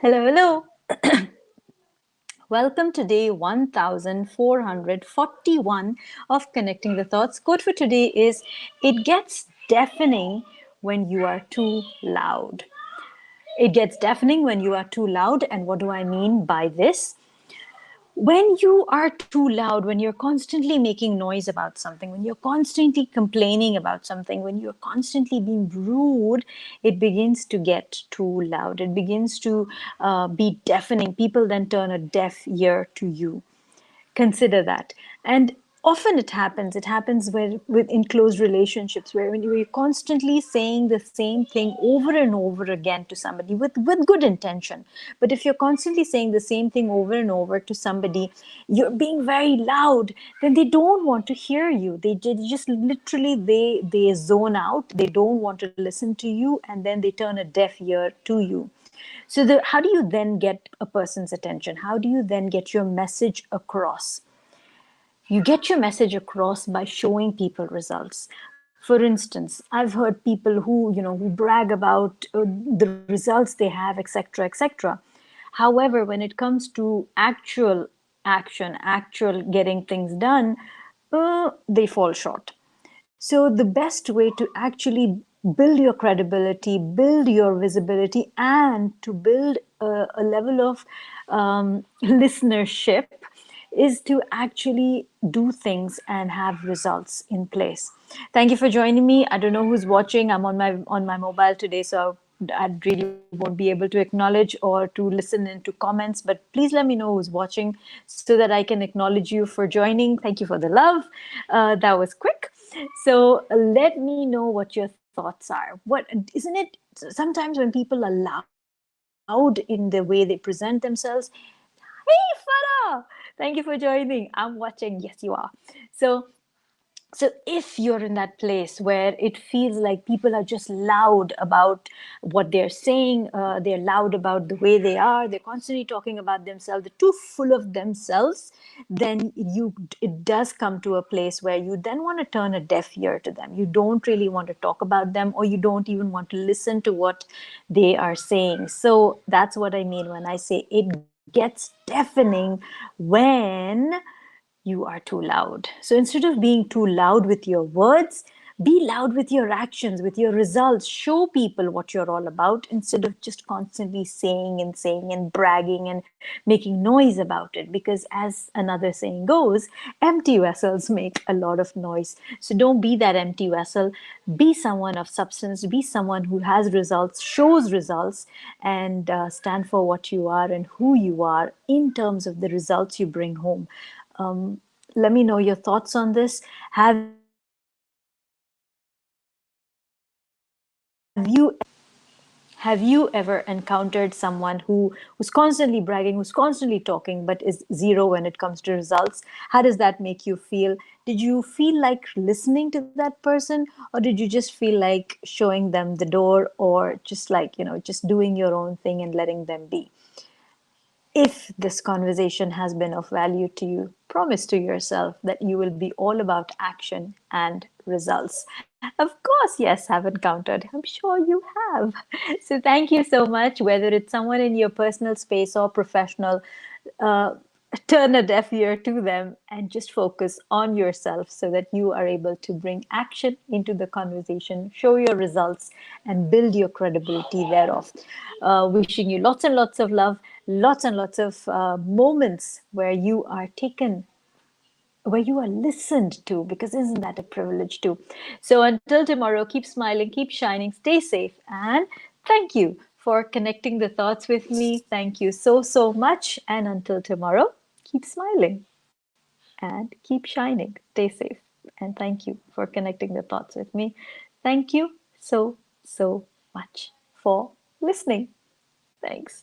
Hello, hello. Welcome to day 1441 of Connecting the Thoughts. Quote for today is: It gets deafening when you are too loud. It gets deafening when you are too loud. And what do I mean by this? When you are too loud, when you're constantly making noise about something, when you're constantly complaining about something, when you're constantly being rude, it begins to get too loud. It begins to be deafening. People then turn a deaf ear to you. Consider that. And often it happens with in close relationships, where when you're constantly saying the same thing over and over again to somebody with good intention. But if you're constantly saying the same thing over and over to somebody, you're being very loud, then they don't want to hear you. They just literally they zone out. They don't want to listen to you, and then they turn a deaf ear to you. So how do you then get a person's attention? How do you then get your message across? You get your message across by showing people results. For instance, I've heard people who brag about the results they have, etc., etc. However, when it comes to actual action, actual getting things done, they fall short. So the best way to actually build your credibility, build your visibility, and to build a level of listenership is to actually do things and have results in place. Thank you for joining me. I don't know who's watching. I'm on my mobile today, so I really won't be able to acknowledge or to listen into comments. But please let me know who's watching so that I can acknowledge you for joining. Thank you for the love. That was quick. So let me know what your thoughts are. What isn't it? Sometimes when people are loud in the way they present themselves. Hey, Farah! Thank you for joining. I'm watching. Yes, you are. So if you're in that place where it feels like people are just loud about what they're saying, they're loud about the way they are, they're constantly talking about themselves, they're too full of themselves, then it does come to a place where you then want to turn a deaf ear to them. You don't really want to talk about them, or you don't even want to listen to what they are saying. So that's what I mean when I say it gets deafening when you are too loud. So instead of being too loud with your words, be loud with your actions, with your results. Show people what you're all about instead of just constantly saying and bragging and making noise about it. Because as another saying goes, empty vessels make a lot of noise. So don't be that empty vessel. Be someone of substance. Be someone who has results, shows results, and stand for what you are and who you are in terms of the results you bring home. Let me know your thoughts on this. Have you ever encountered someone who's constantly bragging, who's constantly talking, but is zero when it comes to results? How does that make you feel? Did you feel like listening to that person, or did you just feel like showing them the door, or just like, just doing your own thing and letting them be? If this conversation has been of value to you, promise to yourself that you will be all about action and results. Of course, yes, have encountered. I'm sure you have. So thank you so much, whether it's someone in your personal space or professional. Uh, Turn a deaf ear to them and just focus on yourself so that you are able to bring action into the conversation, show your results, and build your credibility thereof. Wishing you lots and lots of love, lots and lots of moments where you are taken, where you are listened to, because isn't that a privilege too? So until tomorrow, keep smiling, keep shining, stay safe, and thank you for connecting the thoughts with me. Thank you so, so much. And until tomorrow, keep smiling and keep shining. Stay safe. And thank you for connecting the thoughts with me. Thank you so, so much for listening. Thanks.